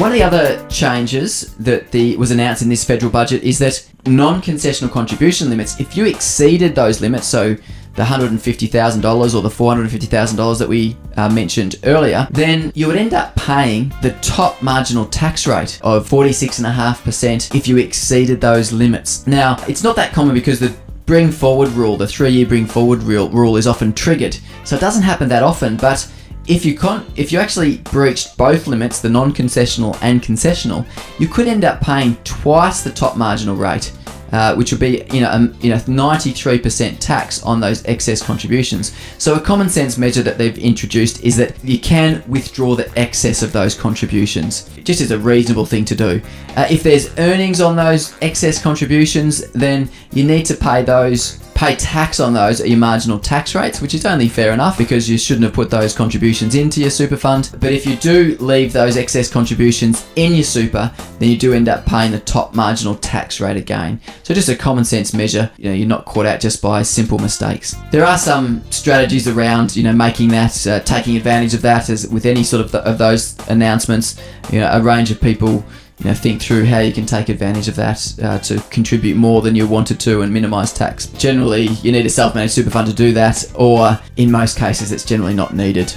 One of the other changes that was announced in this federal budget is that non-concessional contribution limits, if you exceeded those limits, so the $150,000 or the $450,000 that we mentioned earlier, then you would end up paying the top marginal tax rate of 46.5% if you exceeded those limits. Now, it's not that common because the bring forward rule, the 3-year bring forward rule is often triggered. So it doesn't happen that often, but if you actually breached both limits, the non-concessional and concessional, you could end up paying twice the top marginal rate, which would be 93% tax on those excess contributions. So a common sense measure that they've introduced is that you can withdraw the excess of those contributions. It just is a reasonable thing to do. If there's earnings on those excess contributions, then you need to pay tax on those at your marginal tax rates, which is only fair enough because you shouldn't have put those contributions into your super fund. But if you do leave those excess contributions in your super, then you do end up paying the top marginal tax rate again. So just a common sense measure, you're not caught out just by simple mistakes. There are some strategies around, making that, taking advantage of that, as with any sort of those announcements. A range of people think through how you can take advantage of that to contribute more than you wanted to and minimise tax. Generally, you need a self-managed super fund to do that, or in most cases, it's generally not needed.